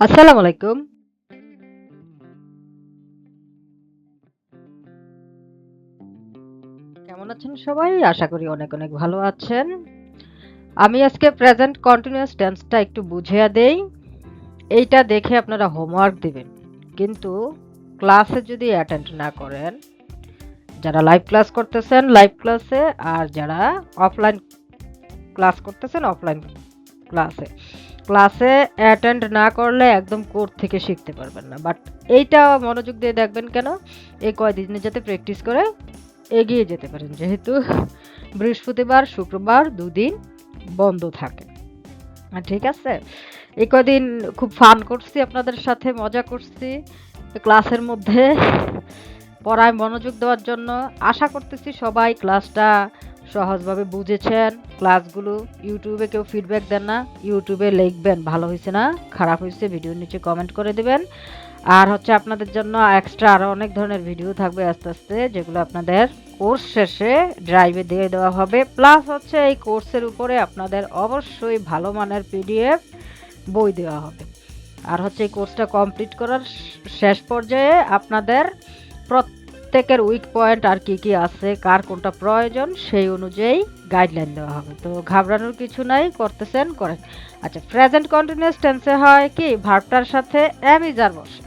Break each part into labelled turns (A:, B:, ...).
A: আসসালামু আলাইকুম। কেমন আছেন সবাই? আশা করি অনেক, অনেক ভালো আছেন। আমি আজকে প্রেজেন্ট কন্টিনিউয়াস টেন্সটা একটু বুঝিয়ে দেই। এইটা দেখে আপনারা হোমওয়ার্ক দিবেন। কিন্তু ক্লাসে যদি অ্যাটেন্ড না করেন, যারা লাইভ ক্লাস করতেছেন লাইভ ক্লাসে আর যারা অফলাইন ক্লাস করতেছেন অফলাইন ক্লাসে। ক্লাসে অ্যাটেন্ড না করলে একদম কোর থেকে শিখতে পারবেন না। বাট এইটা মনোযোগ দিয়ে দেখবেন কেন? এই কয়দিনে যাতে প্র্যাকটিস করে এগিয়ে যেতে পারেন। যেহেতু বৃহস্পতিবার, শুক্রবার ২ দিন বন্ধ থাকে। ঠিক আছে? এই কয়দিন খুব ফান করছি আপনাদের সাথে, মজা করছি। ক্লাসের মধ্যে পড়ায় মনোযোগ দেওয়ার জন্য আশা করতেছি সবাই ক্লাসটা সহজভাবে বুঝেছেন। ক্লাসগুলো ইউটিউবে কেউ ফিডব্যাক দেন না, ইউটিউবে লিখবেন ভালো হয়েছে না খারাপ হয়েছে, ভিডিওর নিচে কমেন্ট করে দেবেন। আর হচ্ছে আপনাদের জন্য এক্সট্রা আরও অনেক ধরনের ভিডিও থাকবে আস্তে আস্তে, যেগুলো আপনাদের কোর্স শেষে ড্রাইভে দিয়ে দেওয়া হবে। প্লাস হচ্ছে এই কোর্সের উপরে আপনাদের অবশ্যই ভালো মানের পিডিএফ বই দেওয়া হবে। আর হচ্ছে এই কোর্সটা কমপ্লিট করার শেষ পর্যায়ে আপনাদের প্রত্যেকের উইক পয়েন্ট আর কি কি আছে, কার কোনটা প্রয়োজন সেই অনুযায়ী গাইডলাইন দেওয়া হবে। তো ঘাবড়ানোর কিছু নাই, করতেছেন করেন। আচ্ছা, প্রেজেন্ট কন্টিনিউয়াস টেন্সে হয় কি ভার্বটার সাথে অ্যামিজার বসে।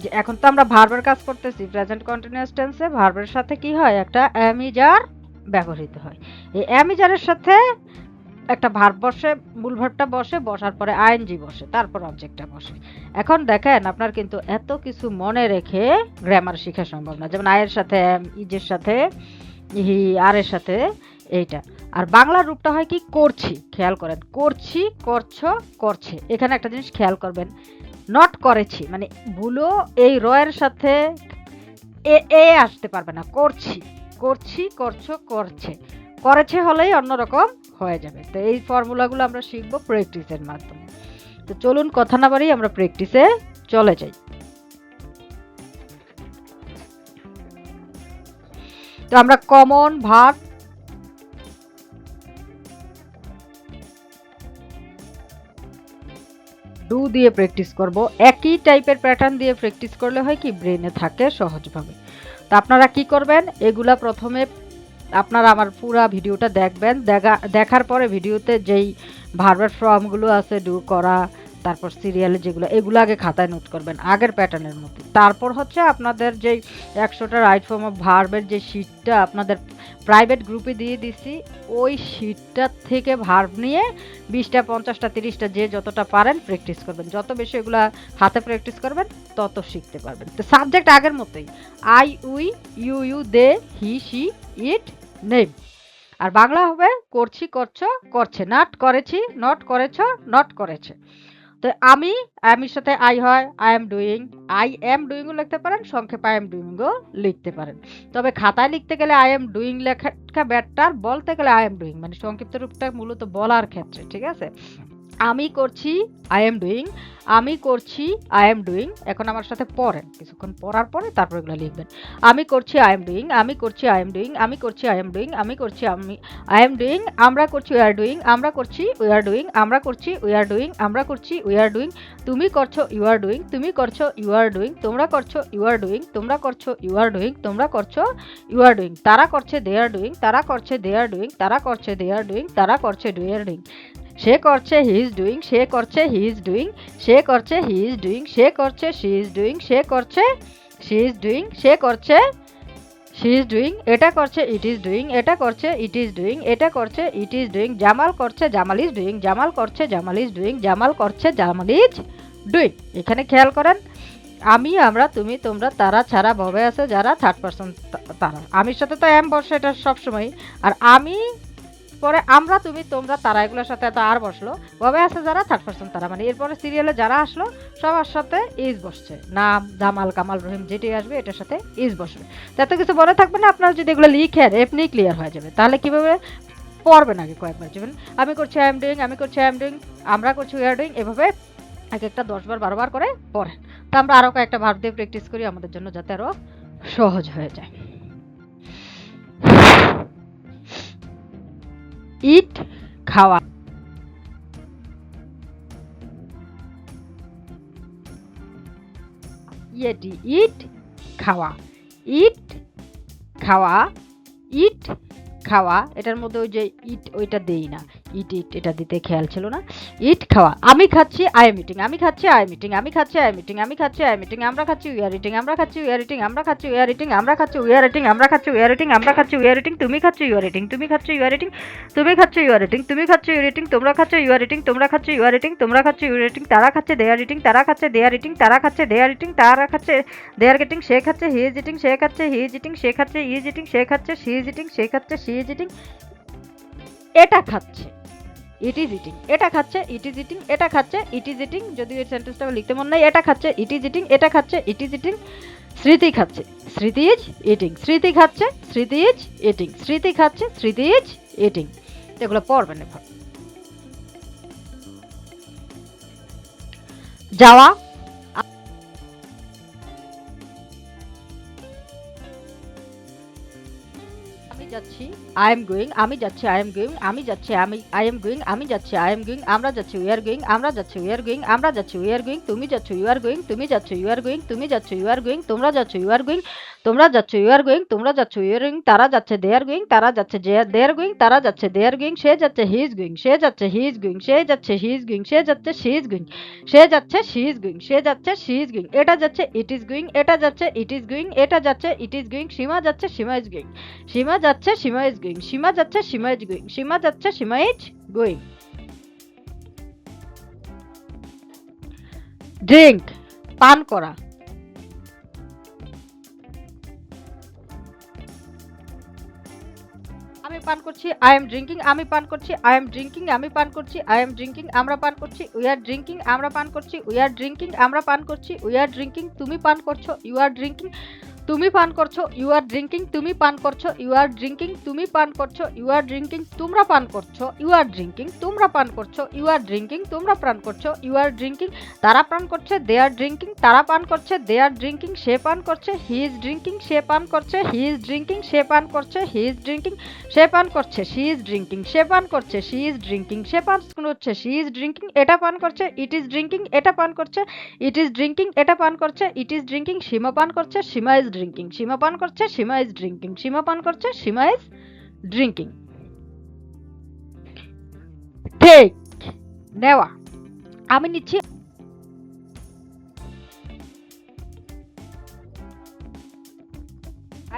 A: যে এখন তো আমরা ভার্বের কাজ করতেছি, প্রেজেন্ট কন্টিনিউয়াস টেন্সে ভার্বের সাথে কি হয়, একটা অ্যামিজার ব্যবহৃত হয়। এই অ্যামিজারের সাথে একটা ভার্ব বসে, মূল ভার্বটা বসে, বসার পরে আইএনজি বসে, তারপর অবজেক্টটা বসে। এখন দেখেন আপনার কিন্তু এত কিছু মনে রেখে গ্রামার শেখা সম্ভব না। যেমন আয়ের সাথে এম, ইজের সাথে হি, আর এর সাথে এইটা। আর বাংলার রূপটা হয় কি করছি, খেয়াল করেন, করছি, করছো, করছে। এখানে একটা জিনিস খেয়াল করবেন, নট করেছি মানে ভুলো এই রয়ের সাথে এ আসতে পারবে না। করছি, করছি, করছো, করছে, করেছে হলেই অন্যরকম হয়ে যাবে। তো এই ফর্মুলাগুলো আমরা শিখবো প্র্যাকটিসের মাধ্যমে। তো চলুন কথা না বাড়িয়ে আমরা প্র্যাকটিসে চলে যাই। তো আমরা কমন ভার্ব ডু দিয়ে প্র্যাকটিস করব। একই টাইপের প্যাটার্ন দিয়ে প্র্যাকটিস করলে হয় কি ব্রেনে থাকে সহজভাবে। তো আপনারা কি করবেন, এগুলা প্রথমে আপনারা আমার পুরা ভিডিওটা দেখবেন। দেখার পরে ভিডিওতে যেই ভার্বের ফর্মগুলো আছে ডু করা, তারপর সিরিয়ালে যেগুলো, এগুলো আগে খাতায় নোট করবেন আগের প্যাটার্নের মধ্যে। তারপর হচ্ছে আপনাদের যেই ১০০টা রাইট ফর্ম অফ ভার্বের যে শিটটা আপনাদের প্রাইভেট গ্রুপে দিয়ে দিছি, ওই শিটটা থেকে ভার্ব নিয়ে ২০টা, ৫০টা, ৩০টা যে যতটা পারেন প্র্যাকটিস করবেন। যত বেশি এগুলা হাতে প্র্যাকটিস করবেন তত শিখতে পারবেন। তো সাবজেক্ট আগের মতোই, I, we, you, you, they, he, she, it, name. আর বাংলা হবে করছি, করছো, করছে, নট করেছি, নট করেছো, নট করেছে। তো আমি, আমির সাথে আই হয়, আই এম ডুইংও লিখতে পারেন, সংক্ষেপে আই এম ডুইংও লিখতে পারেন। তবে খাতায় লিখতে গেলে আই এম ডুইং লেখা বেটার, বলতে গেলে আই এম ডুইং মানে সংক্ষিপ্ত রূপটা মূলত বলার ক্ষেত্রে। ঠিক আছে? আমি করছি, আই এম ডুইং, আমি করছি, আই এম ডুইং। এখন আমার সাথে পড়েন, কিছুক্ষণ পড়ার পরে তারপর এগুলো লিখবেন। আমি করছি, আই এম ডুইং, আমি করছি, আই এম ডুইং, আমি করছি, আই এম ডুইং, আমি করছি, আই এম ডুইং, আমরা করছি, উই আর ডুইং, আমরা করছি, উই আর ডুইং, আমরা করছি, উই আর ডুইং, আমরা করছি, উই আর ডুইং, তুমি করছো, ইউ আর ডুইং, তুমি করছো, ইউ আর ডুইং, তোমরা করছো, ইউ আর ডুইং, তোমরা করছো, ইউ আর ডুইং, তোমরা করছো, ইউ আর ডুইং, তারা করছে, দে আর ডুইং, তারা করছে, দে আর ডুইং, তারা করছে, দে আর ডুইং, তারা করছে, ডু আর ডুইং। সে করছে, হি ইজ ডুইং, সে করছে, হি ইজ ডুইং, সে করছে, হি ইজ ডুইং, সে করছে, শি ইজ ডুইং, সে করছে, শি ইজ ডুইং, সে করছে, শি ইজ ডুইং, এটা করছে, ইট ইজ ডুইং, এটা করছে, ইট ইজ ডুইং, এটা করছে, ইট ইজ ডুইং, জামাল করছে, জামাল ইজ ডুইং, জামাল করছে, জামাল ইজ ডুইং, জামাল করছে, জামাল ইজ ডুইং। এখানে খেয়াল করেন, আমি, আমরা, তুমি, তোমরা, তারা ছাড়া ভবে আছে যারা থার্ড পারসন তারা। আমির সাথে তো এম বসে, এটা সবসময়। আর আমি পরে আমরা, তুমি, তোমরা, তারা, এগুলোর সাথে এত আর বসলো, ভবে আছে যারা থার্ড পারসন তারা, মানে এরপরে সিরিয়ালে যারা আসলো সবার সাথে ইজ বসছে। নাম, জামাল, কামাল, রহিম যেটি আসবে এটার সাথে ইজ বসবে। এত কিছু মনে থাকবে না, আপনারা যদি এগুলো লিখেন এমনি ক্লিয়ার হয়ে যাবে। তাহলে কিভাবে পড়বেন আগে কয়েকবার, যেমন আমি করছি, আই এম ডুইং, আমি করছি, আই এম ডুইং, আমরা করছি, উই আর ডুইং, এভাবে এক একটা ১০ বার ১২ বার করে পড়েন। তো আমরা আরো কয়েকটা ভার্ব দিয়ে প্র্যাকটিস করি আমাদের জন্য যাতে আরো সহজ হয়ে যায়। ইট, খাওয়া। ইয়েটি, ইট খাওয়া, ইট খাওয়া, ইট খাওয়া। এটার মধ্যে ওই যে ইট ওইটা দেই না, ইট ইট এটা দিতে খেয়াল ছিল না। ইট খাওয়া, আমি খাচ্ছি আই এম ইটিং, আমি খাচ্ছি আই এম ইটিং, আমি খাচ্ছি আই এম ইটিং, আমি খাচ্ছি আই এম ইটিং, আমরা খাচ্ছি উই আর ইটিং, আমরা খাচ্ছি উই আর ইটিং, আমরা খাচ্ছি উই আর ইটিং, আমরা খাচ্ছি উই আর ইটিং, আমরা খাচ্ছি উই আর ইটিং, আমরা খাচ্ছি উই আর ইটিং, তুমি খাচ্ছ ইউ আর ইটিং, তুমি খাচ্ছ ইউ আর ইটিং, তুমি খাচ্ছ ইউ আর ইটিং, তুমি খাচ্ছ ইউ আর ইটিং, তোমরা খাচ্ছ ইউ আর ইটিং, তোমরা খাচ্ছ ইউ আর ইটিং, তোমরা খাচ্ছ ইউ আর ইটিং, তারা খাচ্ছে দে আর ইটিং, তারা খাচ্ছে দে আর ইটিং, তারা খাচ্ছে দে আর ইটিং, তারা খাচ্ছে দে আর গেটিং, সে খাচ্ছে হি ইজ ইটিং, সে খাচ্ছে হি ইজ ইটিং, সে খাচ্ছে ই ইজ ইটিং, সে খাচ্ছে শি ইজ ইটিং, সে খাচ্ছে শি ইজ ইটিং, এটা খাচ্ছে ইট ইজ ইটিং, এটা খাচ্ছে ইট ইজ ইটিং, এটা খাচ্ছে ইট ইজ ইটিং, যদি এই সেন্টেন্সটা লিখতে মন নাই, এটা খাচ্ছে ইট ইজ ইটিং, এটা খাচ্ছে ইট ইজ ইটিং, স্মৃতি খাচ্ছে স্মৃতি ইজ ইটিং, স্মৃতি খাচ্ছে স্মৃতি ইজ ইটিং, স্মৃতি খাচ্ছে স্মৃতি ইজ ইটিং। এগুলো পড়বেন এবার। যাওয়া, আমি যাচ্ছি আই এম গোয়িং, আমি যাচ্ছি আই এম গোয়িং, আমি যাচ্ছি আমি আই এম গোয়িং, আমি যাচ্ছি আই এম গোয়িং, আমরা যাচ্ছি উই আর গোয়িং, আমরা যাচ্ছি উই আর গোয়িং, আমরা যাচ্ছি উই আর গোয়িং, তুমি যাচ্ছ ইউ আর গোয়িং, তুমি যাচ্ছ ইউ আর গোয়িং, তুমি যাচ্ছ ইউ আর গোয়িং, তোমরা যাচ্ছ ইউ আর গোয়িং, তোমরা যাচ্ছ ইউ আর গোয়িং, তোমরা যাচ্ছ ইউ আর গোয়িং, তারা যাচ্ছে দে আর গোয়িং, তারা যাচ্ছে দে আর গোয়িং, তারা যাচ্ছে দে আর গোয়িং, সে যাচ্ছে হি ইজ গোয়িং, সে যাচ্ছে হি ইজ গোয়িং, সে যাচ্ছে হি ইজ গোয়িং, সে যাচ্ছে শি ইজ গোয়িং, সে যাচ্ছে শি ইজ গোয়িং, সে যাচ্ছে শি ইজ গোয়িং, এটা যাচ্ছে ইট ইজ গোয়িং, এটা যাচ্ছে ইট ইজ গোয়িং, এটা যাচ্ছে ইট ইজ গোয়িং, সীমা যাচ্ছে সীমা ইজ গোয়িং, সীমা যাচ্ছে সীমা ইজ গোয়িং, সীমা যাচ্ছে সীমা ইজ গোয়িং, সীমা যাচ্ছে সীমা ইজ গোয়িং। ড্রিঙ্ক, পান করা, আমি পান করছি আই এম ড্রিঙ্কিং, আমি পান করছি আই এম ড্রিঙ্কিং, আমি পান করছি আই এম ড্রিঙ্কিং, আমরা পান করছি উই আর ড্রিঙ্কিং, আমরা পান করছি উই আর ড্রিঙ্কিং, আমরা পান করছি উই আর ড্রিঙ্কিং, তুমি পান করছো ইউ আর ড্রিঙ্কিং, তুমি পান করছো ইউ আর ড্রিঙ্কিং, তুমি পান করছো ইউ আর ড্রিঙ্কিং, তুমি পান করছো ইউ আর ড্রিঙ্কিং, তোমরা পান করছো ইউ আর ড্রিঙ্কিং, তোমরা পান করছো ইউ আর ড্রিঙ্কিং, তোমরা পান করছো ইউ আর ড্রিঙ্কিং, তারা পান করছে দে আর ড্রিঙ্কিং, তারা পান করছে দে আর ড্রিঙ্কিং, সে পান করছে হি ইজ ড্রিঙ্কিং, সে পান করছে হি ইজ ড্রিঙ্কিং, সে পান করছে হি ইজ ড্রিঙ্কিং, সে পান করছে শি ইজ ড্রিঙ্কিং, সে পান করছে শি ইজ ড্রিঙ্কিং, সে পান করছে শি ইজ ড্রিঙ্কিং, এটা পান করছে ইট ইজ ড্রিঙ্কিং, এটা পান করছে ইট ইজ ড্রিঙ্কিং, এটা পান করছে ইট ইজ ড্রিঙ্কিং, সীমা পান করছে সীমা ইজ ড্রিঙ্কিং, সীমা পান করছে সীমা ইজ ড্রিঙ্কিং, সীমা পান করছে সীমা ইজ ড্রিঙ্কিং। টেক, নেওয়া, আমি নিচ্ছি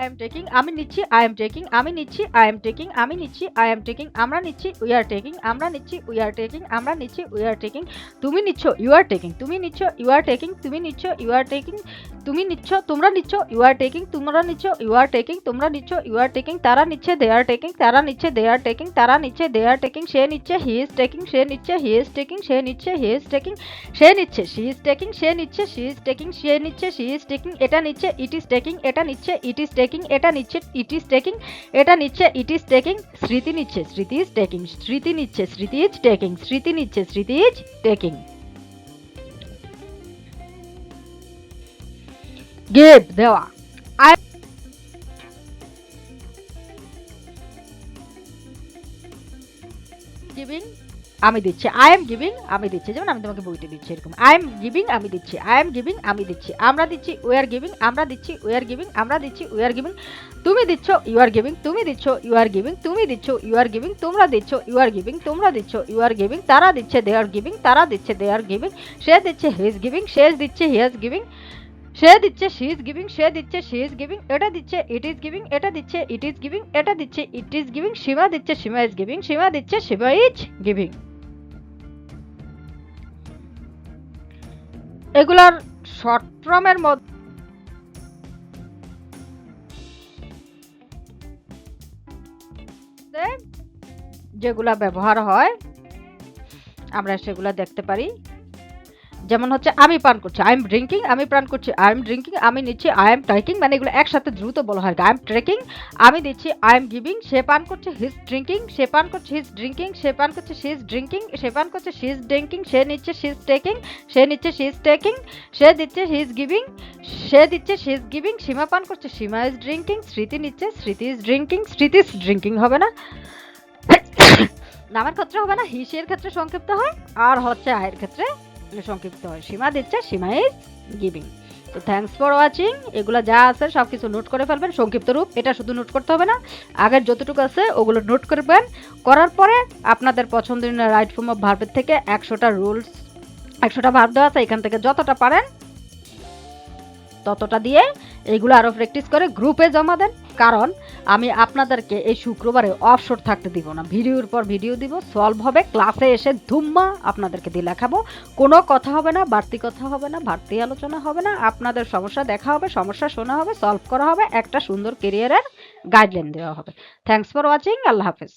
A: I am taking, আমি নিচ্ছি I am taking, আমি নিচ্ছি I am taking, আমি নিচ্ছি I am taking, আমরা নিচ্ছি we are taking, আমরা নিচ্ছি we are taking, আমরা নিচ্ছি we are taking, তুমি নিচ্ছ you are taking, তুমি নিচ্ছ you are taking, তুমি নিচ্ছ you are taking, তুমি নিচ্ছ তোমরা নিচ্ছ you are taking, তোমরা নিচ্ছ you are taking, তোমরা নিচ্ছ you are taking, তারা নিচ্ছে they are taking, তারা নিচ্ছে they are taking, তারা নিচ্ছে they are taking, সে নিচ্ছে he is taking, সে নিচ্ছে he is taking, সে নিচ্ছে he is taking, সে নিচ্ছে she is taking, সে নিচ্ছে she is taking, সে নিচ্ছে she is taking, এটা নিচ্ছে it is taking, এটা নিচ্ছে it is taking, এটা নিচ্ছে it is taking, এটা নিচ্ছে it is taking, স্মৃতি নিচ্ছে স্মৃতি is taking, স্মৃতি নিচ্ছে স্মৃতি is taking, স্মৃতি নিচ্ছে স্মৃতি is taking। give, দেওয়া, I giving, আমি দিচ্ছি I am giving, আমি দিচ্ছি, যেমন আমি তোমাকে বইতে দিচ্ছি এরকম I am giving, আমি দিচ্ছি I am giving, আমি দিচ্ছি, আমরা দিচ্ছি we are giving, আমরা দিচ্ছি we are giving, আমরা দিচ্ছি we are giving, তুমি দিচ্ছ you are giving, তুমি দিচ্ছ you are giving, তুমি দিচ্ছ you are giving, তোমরা দিচ্ছ you are giving, তোমরা দিচ্ছ you are giving, তারা দিচ্ছে they are giving, তারা দিচ্ছে they are giving, সে দিচ্ছে he is giving, সে দিচ্ছে he is giving, সে দিচ্ছে she is giving, সে দিচ্ছে she is giving, এটা দিচ্ছে it is giving, এটা দিচ্ছে it is giving, এটা দিচ্ছে it is giving, সীমা দিচ্ছে সীমা is giving, সীমা দিচ্ছে সীমা is giving। এগুলার শর্ট ফর্মের মধ্যে যেগুলা ব্যবহার হয় আমরা সেগুলা দেখতে পারি, যেমন হচ্ছে আমি পান করছি আই এম ড্রিঙ্কিং, আমি পান করছি আই এম ড্রিঙ্কিং, আমি নিচ্ছি আই এম ট্রেকিং, মানে এগুলো একসাথে দ্রুত বলা হয় আই এম ট্রেকিং, আমি দিচ্ছি আই এম গিভিং, সে পান করছে হিজ ড্রিঙ্কিং, সে পান করছে হিজ ড্রিঙ্কিং, সে পান করছে শি ইজ ড্রিঙ্কিং, সে পান করছে শি ইজ ড্রিঙ্কিং, সে নিচ্ছে শি ইজ টেকিং, সে নিচ্ছে শি ইজ টেকিং, সে দিচ্ছে হি ইজ গিভিং, সে দিচ্ছে শি ইজ গিভিং, সীমা পান করছে সীমা ইজ ড্রিঙ্কিং, স্মৃতি নিচ্ছে স্মৃতি ইজ ড্রিঙ্কিং, স্মৃতি ইজ ড্রিঙ্কিং হবে না, নামের ক্ষেত্রে হবে না, হি এর ক্ষেত্রে সংক্ষিপ্ত হয়, আর হচ্ছে আয়ের ক্ষেত্রে সংক্ষিপ্ত হয়, সীমা দিচ্ছে সীমা ইজ গিভিং। তো থ্যাঙ্কস ফর ওয়াচিং। এগুলো যা আছে সব কিছু নোট করে ফেলবেন, সংক্ষিপ্ত রূপ। এটা শুধু নোট করতে হবে না, আগের যতটুকু আছে ওগুলো নোট করবেন। করার পরে আপনাদের পছন্দের রাইট ফর্ম অফ ভার্বের থেকে 100টা রুলস, 100টা ভার্ব দেওয়া আছে, এখান থেকে যতটা পারেন ততটা দিয়ে এইগুলো আরও প্র্যাকটিস করে গ্রুপে জমা দেন। কারণ আমি আপনাদেরকে এই শুক্রবারে অফশোর থাকতে দিব না, ভিডিওর পর ভিডিও দিব, সলভ হবে, ক্লাসে এসে ধুম্মা আপনাদেরকে দিয়ে লেখাবো। কোনো কথা হবে না, বাড়তি কথা হবে না, বাড়তি আলোচনা হবে না, আপনাদের সমস্যা দেখা হবে, সমস্যা শোনা হবে, সলভ করা হবে, একটা সুন্দর কেরিয়ারের গাইডলাইন দেওয়া হবে। Thanks for watching. আল্লাহ হাফেজ।